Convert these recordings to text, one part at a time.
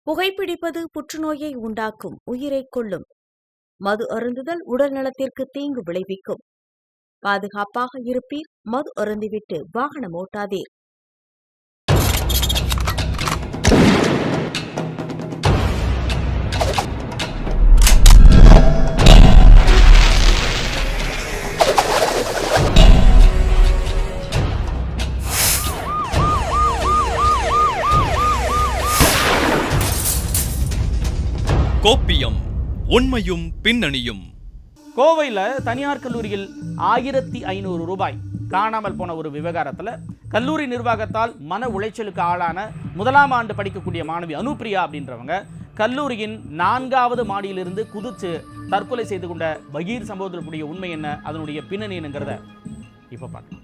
புகைப்பிடிப்பது புற்றுநோயை உண்டாக்கும், உயிரைக் கொல்லும். மது அருந்துதல் உடல் நலத்திற்கு தீங்கு விளைவிக்கும். பாதுகாப்பாக இருப்பீர், மது அருந்திவிட்டு வாகனம் ஓட்டாதீர். கோப்பியம், உண்மையும் பின்னணியும். கோவையில் தனியார் கல்லூரியில் 1500 ரூபாய் காணாமல் போன ஒரு விவகாரத்தில் கல்லூரி நிர்வாகத்தால் மன உளைச்சலுக்கு ஆளான முதலாம் ஆண்டு படிக்கக்கூடிய மாணவி அனுப்பிரியா அப்படின்றவங்க கல்லூரியின் 4வது மாடியிலிருந்து குதிச்சு தற்கொலை செய்து கொண்ட பகீர் சம்பவத்திற்குரிய உண்மை என்ன, அதனுடைய பின்னணி என்னங்கிறத இப்போ பார்க்கலாம்.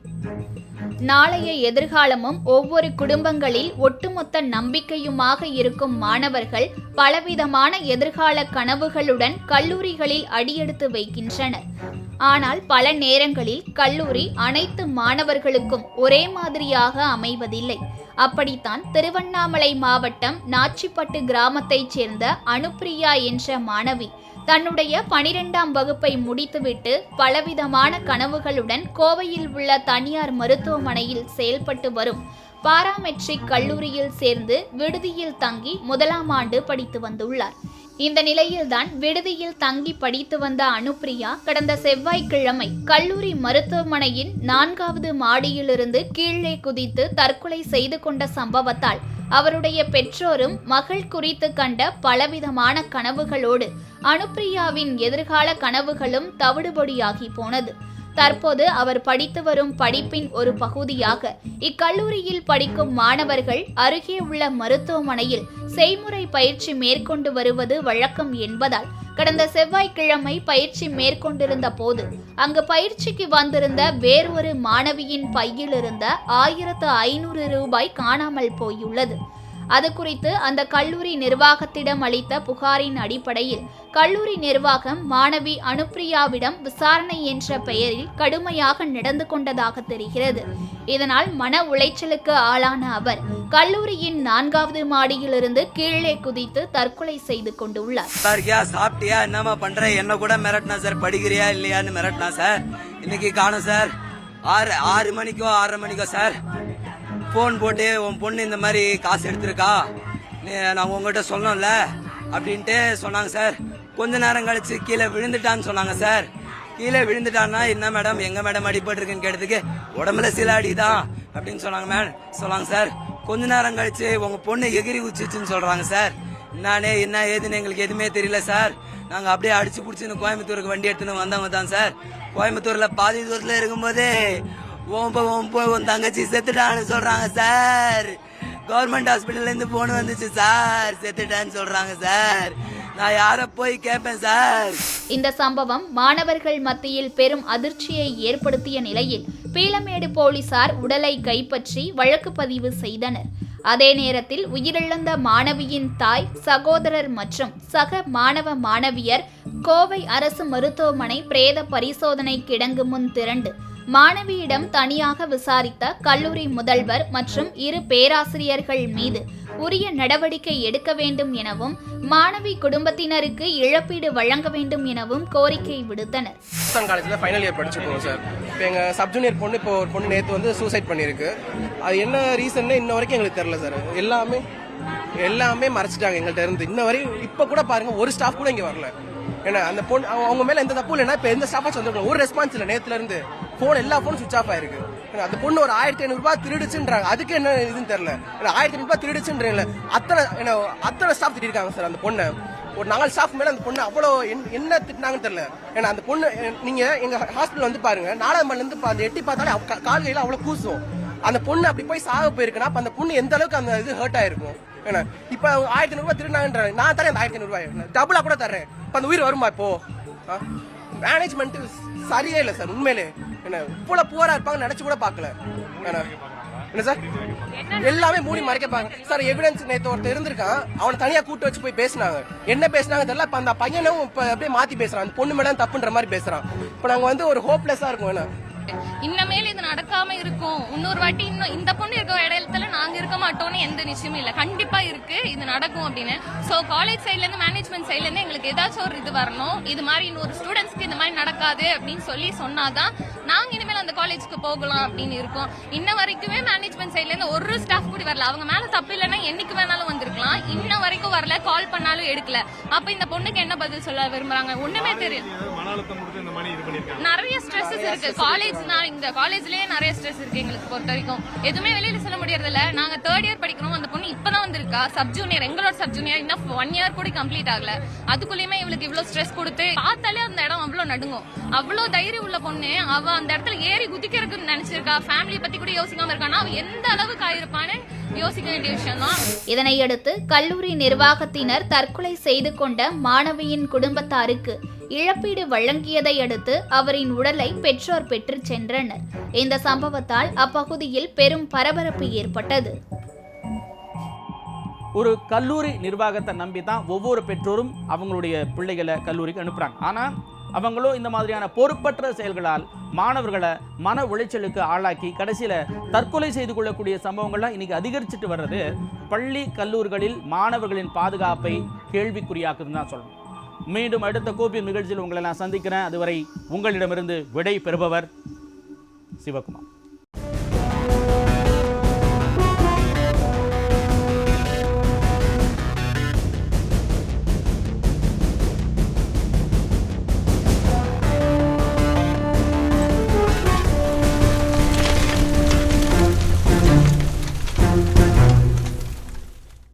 நாளைய எதிர்காலமும் ஒவ்வொரு குடும்பங்களில் ஒட்டுமொத்த நம்பிக்கையுமாக இருக்கும் மாணவர்கள் பலவிதமான எதிர்கால கனவுகளுடன் கல்லூரிகளில் அடியெடுத்து வைக்கின்றனர். ஆனால் பல நேரங்களில் கல்லூரி அனைத்து மாணவர்களுக்கும் ஒரே மாதிரியாக அமைவதில்லை. அப்படித்தான் திருவண்ணாமலை மாவட்டம் நாச்சிப்பட்டு கிராமத்தைச் சேர்ந்த அனுப்பிரியா என்ற மாணவி தன்னுடைய 12ஆம் வகுப்பை முடித்துவிட்டு பலவிதமான கனவுகளுடன் கோவையில் உள்ள தனியார் மருத்துவமனையில் செயல்பட்டு வரும் பாராமெட்ரிக் கல்லூரியில் சேர்ந்து விடுதியில் தங்கி முதலாம் ஆண்டு படித்து வந்துள்ளார். இந்த நிலையில்தான் விடுதியில் தங்கி படித்து வந்த அனுப்பிரியா கடந்த செவ்வாய்க்கிழமை கல்லூரி மருத்துவமனையின் 4வது மாடியிலிருந்து கீழே குதித்து தற்கொலை செய்து கொண்ட சம்பவத்தால் அவருடைய பெற்றோரும் மகள் குறித்து கண்ட பலவிதமான கனவுகளோடு அனுப்பிரியாவின் எதிர்கால கனவுகளும் தவிடுபொடியாகி போனது. தற்போது அவர் படித்து வரும் படிப்பின் ஒரு பகுதியாக இக்கல்லூரியில் படிக்கும் மாணவர்கள் அருகே உள்ள மருத்துவமனையில் செய்முறை பயிற்சி மேற்கொண்டு வருவது வழக்கம் என்பதால் கடந்த செவ்வாய்க்கிழமை பயிற்சி மேற்கொண்டிருந்த போது அங்கு பயிற்சிக்கு வந்திருந்த வேறொரு மாணவியின் பையிலிருந்த 1500 ரூபாய் காணாமல் போயுள்ளது. அது குறித்து அந்த கல்லூரி நிர்வாகத்திடம் அளித்த புகாரின் அடிப்படையில் கல்லூரி நிர்வாகம் மாணவி அனுப்பிரியாவிடம் விசாரணை என்ற பெயரில் கடுமையாக நடந்து கொண்டதாக தெரிகிறது. இதனால் மன உளைச்சலுக்கு ஆளான அவர் கல்லூரியின் 4வது மாடியிலிருந்து கீழே குதித்து தற்கொலை செய்து கொண்டுள்ளார். சாப்பிட்டியா, என்னமா பண்ற, என்ன கூட மிரட்டினா சார், படிக்கிறியா இல்லையான்னு மிரட்டினா சார். இன்னைக்கு காணும் சார், 6 மணிக்கோ 6:30 மணிக்கோ சார் போன் போட்டு உன் பொண்ணு இந்த மாதிரி காசு எடுத்திருக்கா, நான் உங்ககிட்ட சொன்னோம்ல அப்படின்ட்டு சொன்னாங்க சார். கொஞ்ச நேரம் கழிச்சு கீழே விழுந்துட்டான்னு சொன்னாங்க சார். கீழே விழுந்துட்டான்னா என்ன மேடம், எங்க மேடம் அடிபட்டு இருக்குன்னு கேட்டதுக்கு உடம்புல சில அடிதான் அப்படின்னு சொன்னாங்க சார். கொஞ்ச நேரம் கழிச்சு உங்க பொண்ணு எகிரி உச்சிச்சுன்னு சொல்றாங்க சார். நானே என்ன ஏதுன்னு எங்களுக்கு எதுவுமே தெரியல சார். நாங்க அப்படியே அடிச்சு புடிச்சுன்னு கோயம்புத்தூருக்கு வண்டி எடுத்துன்னு வந்தவங்க தான் சார். கோயம்புத்தூர்ல பாதி தூரத்துல இருக்கும்போதே உன் தங்கச்சி செத்துட்டான்னு சொல்றாங்க சார். கவர்மெண்ட் ஹாஸ்பிட்டல்ல இருந்து போன் வந்துச்சு சார், செத்துட்டான்னு சொல்றாங்க சார். நான் யார போய் கேட்பேன் சார். இந்த சம்பவம் மாணவர்கள் மத்தியில் பெரும் அதிர்ச்சியை ஏற்படுத்திய நிலையில் பீளமேடு போலீசார் உடலை கைப்பற்றி வழக்கு பதிவு செய்தனர். அதே நேரத்தில் உயிரிழந்த மாணவியின் தாய், சகோதரர் மற்றும் சக மாணவ மாணவியர் கோவை அரசு மருத்துவமனை பிரேத பரிசோதனை கிடங்கு முன் திரண்டு மாணவியிடம் தனியாக விசாரித்த கல்லூரி முதல்வர் மற்றும் 2 பேராசிரியர்கள் மீது உரிய நடவடிக்கை எடுக்க வேண்டும் எனவும் மாணவி குடும்பத்தினருக்கு இழப்பீடு வழங்க வேண்டும் எனவும் கோரிக்கை விடுத்தனர். காலேஜில் ஃபைனல் இயர் படிச்சுக்கோங்க சார். இப்போ எங்கள் சப்ஜூனியர் பொண்ணு இப்போ ஒரு பொண்ணு நேற்று வந்து சூசைட் பண்ணியிருக்கு. அது என்ன ரீசன்னு இன்ன வரைக்கும் எங்களுக்கு தெரியல சார். எல்லாமே மறைச்சிட்டாங்க எங்கள்கிட்ட இருந்து. இன்ன வரையும் இப்போ கூட பாருங்க, ஒரு ஸ்டாஃப் கூட இங்கே வரல. ஏன்னா அந்த பொண்ணு அவங்க மேல எந்த தப்பு இல்லைன்னா இப்போ எந்த ஸ்டாஃபாச்சும் வந்துருக்கோம். ஒரு ரெஸ்பான்ஸ் இல்லை. நேற்றுல இருந்து எல்லா போனும் சுவிச் ஆஃப் ஆயிருக்கு. அந்த பொண்ணு ஒரு 1500 ரூபாய் திருடுச்சுன்றாங்க. அதுக்கு என்ன இதுன்னு தெரியல. 1500 ரூபாய் திருடுச்சுன்றீங்கள, அத்தனை ஸ்டாஃப் திட்டிருக்காங்க சார். அந்த பொண்ணு ஒரு 4 ஸ்டாஃப் மேல அந்த பொண்ணு அவ்வளோ என்ன திட்டினாங்கன்னு தெரியல. ஏன்னா அந்த பொண்ணு நீங்க எங்க ஹாஸ்பிட்டல் வந்து பாருங்க, 4ஆம் மாடில இருந்து எட்டி பார்த்தாலே கால் கையில அவ்வளவு கூசும். அந்த பொண்ணு அப்படி போய் சாக போயிருக்குன்னா அப்ப அந்த பொண்ணு எந்த அளவுக்கு அந்த இது ஹர்ட் ஆயிருக்கும். ஏன்னா இப்ப 1500 ரூபாய் திருடினாங்கன்றாங்க. நான் தரேன் அந்த 1500 ரூபாய், டபுளா கூட தரேன். இப்ப அந்த உயிர் வருமா? இப்போ மேனேஜ்மெண்ட் சரியே இல்லை சார். உண்மையிலே என்ன இவ்வளவு புவரா இருப்பாங்க நினைச்சு கூட பாக்கல. என்ன சார் எல்லாமே மூடி மறைக்கப்பாங்க சார். எவிடன்ஸ் நேற்று ஒருத்தர் இருந்திருக்கான், அவனை தனியா கூட்டு வச்சு போய் பேசினாங்க. என்ன பேசினாங்க தெரியல. இப்ப அந்த பையனும் இப்ப அப்படியே மாத்தி பேசுறான். அந்த பொண்ணு மேடம் தப்புன்ற மாதிரி பேசுறான். இப்ப நாங்க வந்து ஒரு ஹோப்லெஸ்ஸா இருக்கும். சொல்லிட்டு. இன்னமேல் இது நடக்காம இருக்கும், இன்னொரு வாட்டி இன்னும் இந்த பொண்ணு இருக்க இடத்துல நாங்க இருக்க மாட்டோம்னு எந்த நிச்சயமும் இல்ல. கண்டிப்பா இருக்கு, இது நடக்கும் அப்படின்னு. சோ காலேஜ் சைட்ல இருந்து, மேனேஜ்மெண்ட் சைட்ல இருந்து எங்களுக்கு ஏதாச்சும் ஒரு இது வரணும். இது மாதிரி இன்னொரு ஸ்டூடெண்ட்ஸ்க்கு இந்த மாதிரி நடக்காது அப்படின்னு சொன்னாதான் நாங்க இனிமேல் அந்த காலேஜ்க்கு போகலாம் அப்படின்னு இருக்கோம். இன்ன வரைக்குமே மேனேஜ்மெண்ட் சைட்ல இருந்து ஒரு ஸ்டாஃப் கூட வரல. அவங்க மேல தப்பு இல்லைன்னா என்னைக்கு வேணாலும் வந்திருக்கலாம். இன்ன வரைக்கும் வரல, கால் பண்ணாலும் எடுக்கல. அப்ப இந்த பொண்ணுக்கு என்ன பதில் சொல்ல விரும்புறாங்க ஒண்ணுமே தெரியும். நிறைய ஸ்ட்ரெஸ்ஸஸ் இருக்கு காலேஜ்னா, இந்த காலேஜ்லயே நிறைய ஸ்ட்ரெஸ் இருக்கு எங்களுக்கு பொறுத்த வரைக்கும். எதுவுமே வெளியில சொல்ல முடியறது இல்ல. நாங்க 3rd இயர் படிக்கிறோம், அந்த பொண்ணு இப்பதான் வந்திருக்கா. சப் ஜூனியர், எங்களோட சப் ஜூனியர் இன்னும் 1 இயர் கூட கம்ப்ளீட் ஆகல. அதுக்குள்ளயுமே இவளுக்கு இவ்வளவு ஸ்ட்ரெஸ் கொடுத்து பார்த்தாலே அந்த இடம் அவ்வளவு நடுங்கும். அவ்வளவு தைரியம் உள்ள பொண்ணு, அவ அந்த இடத்துல ஏறி குதிக்கிறதுக்கு நினைச்சிருக்கா. ஃபேமிலி பத்தி கூட யோசிக்காம இருக்கானா, அவ எந்த அளவுக்கு ஆயிருப்பான்னு யோசிக்க வேண்டிய விஷயம் தான். இதனையடுத்து கல்லூரி நிர்வாகத்தினர் தற்கொலை செய்து கொண்ட மாணவியின் குடும்பத்தாருக்கு இழப்பீடு வழங்கியதை அடுத்து அவரின் உடலை பெற்றோர் பெற்றுச் சென்றனர். இந்த சம்பவத்தால் அப்பகுதியில் பெரும் பரபரப்பு ஏற்பட்டது. ஒரு கல்லூரி நிர்வாகத்தை நம்பி தான் ஒவ்வொரு பெற்றோரும் அவங்களுடைய பிள்ளைகளை கல்லூரிக்கு அனுப்புகிறாங்க. ஆனால் அவங்களும் இந்த மாதிரியான பொறுப்பற்ற செயல்களால் மாணவர்களை மன உளைச்சலுக்கு ஆளாக்கி கடைசியில் தற்கொலை செய்து கொள்ளக்கூடிய சம்பவங்கள்லாம் இன்னைக்கு அதிகரிச்சுட்டு வர்றது பள்ளி கல்லூரிகளில் மாணவர்களின் பாதுகாப்பை கேள்விக்குறியாக்குதுன்னு தான் சொல்லணும். மீண்டும் அடுத்த கோப்பியம் நிகழ்ச்சியில் உங்களை நான் சந்திக்கிறேன். அதுவரை உங்களிடமிருந்து விடை பெறுபவர் சிவகுமார்.